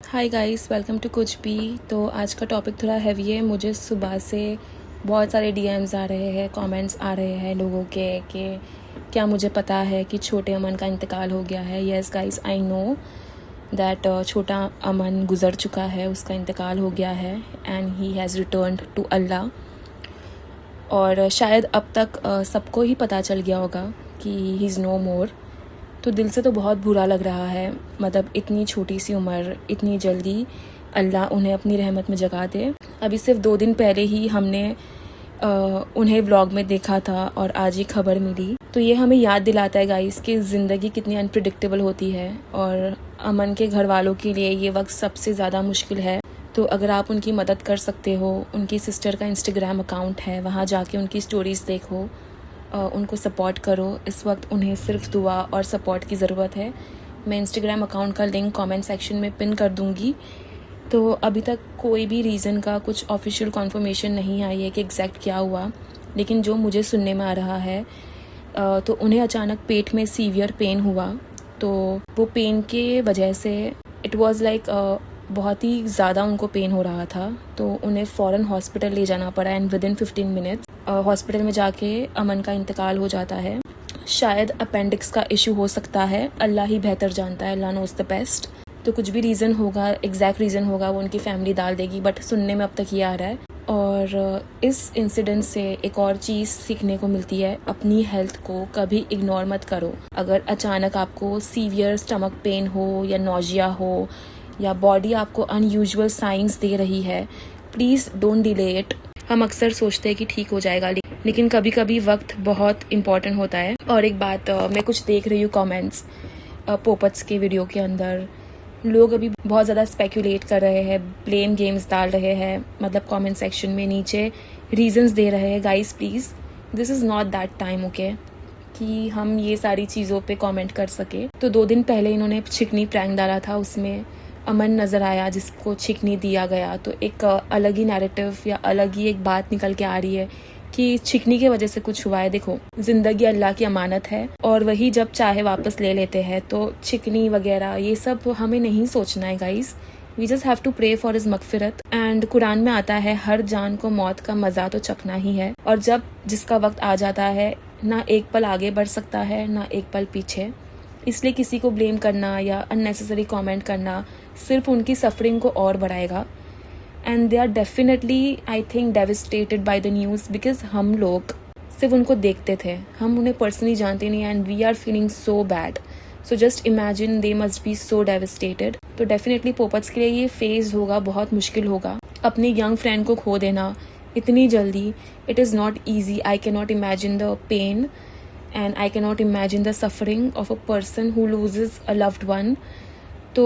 Hi guys, welcome to कुछ भी। तो आज का टॉपिक थोड़ा हैवी है। मुझे सुबह से बहुत सारे डीएम्स आ रहे हैं, कमेंट्स आ रहे हैं लोगों के कि क्या मुझे पता है कि छोटे अमन का इंतकाल हो गया है। Yes guys, I know that छोटा अमन गुज़र चुका है, उसका इंतकाल हो गया है and he has returned to Allah. और शायद अब तक सबको ही पता चल गया होगा कि ही इज़ नो मोर। तो दिल से तो बहुत बुरा लग रहा है, मतलब इतनी छोटी सी उम्र, इतनी जल्दी अल्लाह उन्हें अपनी रहमत में जगा दे। अभी सिर्फ 2 दिन पहले ही हमने उन्हें व्लॉग में देखा था और आज ही खबर मिली। तो ये हमें याद दिलाता है गाइस कि ज़िंदगी कितनी अनप्रिडिक्टेबल होती है और अमन के घर वालों के लिए ये वक्त सबसे ज़्यादा मुश्किल है। तो अगर आप उनकी मदद कर सकते हो, उनकी सिस्टर का इंस्टाग्राम अकाउंट है, वहाँ जाके उनकी स्टोरीज़ देखो, उनको सपोर्ट करो। इस वक्त उन्हें सिर्फ दुआ और सपोर्ट की ज़रूरत है। मैं इंस्टाग्राम अकाउंट का लिंक कमेंट सेक्शन में पिन कर दूँगी। तो अभी तक कोई भी रीज़न का कुछ ऑफिशियल कन्फर्मेशन नहीं आई है कि एग्जैक्ट क्या हुआ, लेकिन जो मुझे सुनने में आ रहा है तो उन्हें अचानक पेट में सीवियर पेन हुआ। तो वो पेन के वजह से इट वाज लाइक बहुत ही ज़्यादा उनको पेन हो रहा था, तो उन्हें फ़ौरन हॉस्पिटल ले जाना पड़ा and with in 15 minutes hospital में जाके अमन का इंतकाल हो जाता है। शायद अपेंडिक्स का इशू हो सकता है, अल्लाह ही बेहतर जानता है, अल्लाह नोज़ द बेस्ट। तो कुछ भी रीज़न होगा, एग्जैक्ट रीज़न होगा, वो उनकी फैमिली डाल देगी, बट सुनने में अब तक ये आ रहा है। और इस इंसिडेंट से एक और चीज़ सीखने को मिलती है, अपनी हेल्थ को कभी इग्नोर मत करो। अगर अचानक आपको सीवियर स्टमक पेन हो या नोजिया हो या बॉडी आपको अनयूजुअल साइंस दे रही है, प्लीज़ डोंट डिले इट। हम अक्सर सोचते हैं कि ठीक हो जाएगा, लेकिन कभी कभी वक्त बहुत इम्पॉर्टेंट होता है। और एक बात, मैं कुछ देख रही हूँ कमेंट्स पोपट्स के वीडियो के अंदर, लोग अभी बहुत ज़्यादा स्पेकुलेट कर रहे हैं, ब्लेम गेम्स डाल रहे हैं, मतलब कमेंट सेक्शन में नीचे रीजंस दे रहे हैं। Guys please, this is not that time, okay, कि हम ये सारी चीज़ों पे कमेंट कर सके। तो 2 दिन पहले इन्होंने चिकनी प्रैंक डाला था, उसमें अमन नज़र आया जिसको चिकनी दिया गया। तो एक अलग ही नैरेटिव या अलग ही एक बात निकल के आ रही है कि चिकनी की वजह से कुछ हुआ है। देखो, जिंदगी अल्लाह की अमानत है और वही जब चाहे वापस ले लेते हैं। तो चिकनी वगैरह ये सब हमें नहीं सोचना है guys. We just have to pray for his मगफिरत। एंड कुरान में आता है, हर जान को मौत का मजा तो चखना ही है, और जब जिसका वक्त आ जाता है, ना एक पल आगे बढ़ सकता है ना एक पल पीछे। इसलिए किसी को ब्लेम करना या अननेसेसरी कमेंट करना सिर्फ उनकी सफरिंग को और बढ़ाएगा। And they are definitely, I think, devastated by the news, because हम लोग सिर्फ उनको देखते थे, हम उन्हें पर्सनली जानते नहीं, and we are feeling so bad. So just imagine they must be so devastated. तो डेफिनेटली पोपट्स के लिए ये फेज होगा, बहुत मुश्किल होगा। अपनी यंग फ्रेंड को खो देना इतनी जल्दी, it is not easy. I can not imagine the pain and I cannot imagine the suffering of a person who loses a loved one. तो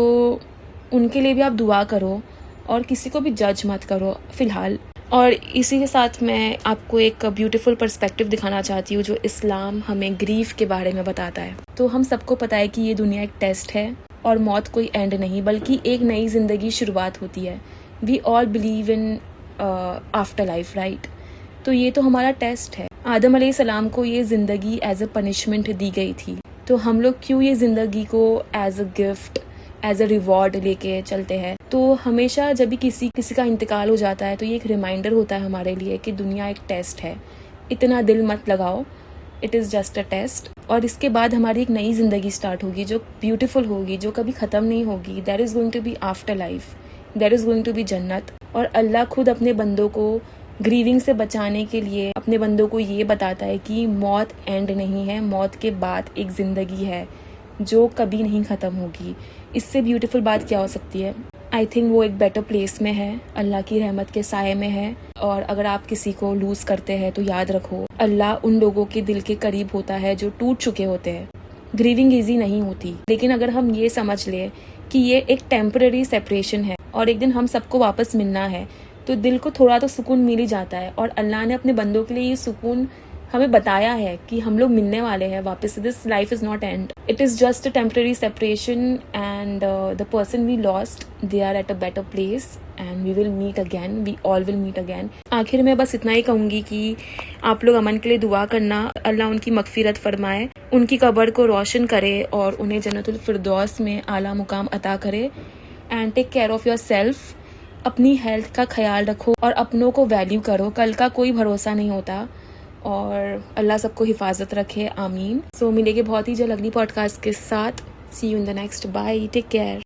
उनके लिए भी आप दुआ करो और किसी को भी जज मत करो फ़िलहाल। और इसी के साथ मैं आपको एक ब्यूटीफुल पर्सपेक्टिव दिखाना चाहती हूँ जो इस्लाम हमें ग्रीफ के बारे में बताता है। तो हम सबको पता है कि ये दुनिया एक टेस्ट है और मौत कोई एंड नहीं, बल्कि एक नई ज़िंदगी शुरुआत होती है। We all believe in after life, right? तो ये तो हमारा टेस्ट है। आदम अलैहिस्सलाम को ये ज़िंदगी एज अ पनिशमेंट दी गई थी, तो हम लोग क्यों ये ज़िंदगी को as a gift, as a reward लेके चलते हैं? तो हमेशा जब भी किसी का इंतकाल हो जाता है तो ये एक रिमाइंडर होता है हमारे लिए कि दुनिया एक टेस्ट है, इतना दिल मत लगाओ, it is just a test. और इसके बाद हमारी एक नई ज़िंदगी स्टार्ट होगी जो ब्यूटीफुल होगी, जो कभी ख़त्म नहीं होगी। There is going to be after life, there is going to be जन्नत। और अल्लाह खुद अपने बंदों को ग्रीविंग से बचाने के लिए अपने बंदों को ये बताता है कि मौत एंड नहीं है, मौत के बाद एक ज़िंदगी है जो कभी नहीं ख़त्म होगी। इससे ब्यूटीफुल बात क्या हो सकती है? आई थिंक वो एक बेटर प्लेस में है, अल्लाह की रहमत के साए में है। और अगर आप किसी को लूज़ करते हैं तो याद रखो, अल्लाह उन लोगों के दिल के करीब होता है जो टूट चुके होते हैं। ग्रीविंग ईजी नहीं होती, लेकिन अगर हम ये समझ लें कि ये एक टेम्पररी सेपरेशन है और एक दिन हम सबको वापस मिलना है, तो दिल को थोड़ा तो सुकून मिल ही जाता है। और अल्लाह ने अपने बंदों के लिए ये सुकून हमें बताया है कि हम लोग मिलने वाले हैं वापस। This life is not end, it is just a temporary separation. And the person we lost, they are at a better place and we will meet again, we all will meet again. आखिर में बस इतना ही कहूँगी कि आप लोग अमन के लिए दुआ करना, अल्लाह उनकी मगफिरत फरमाए, उनकी कब्र को रोशन करे और उन्हें जन्नतुल फिरदौस में आला मुकाम अता करे। And take care of your self. अपनी हेल्थ का ख्याल रखो और अपनों को वैल्यू करो। कल का कोई भरोसा नहीं होता और अल्लाह सबको हिफाजत रखे, आमीन। सो मिलेंगे बहुत ही जल्द अगली पॉडकास्ट के साथ। See you in the next. Bye, take care.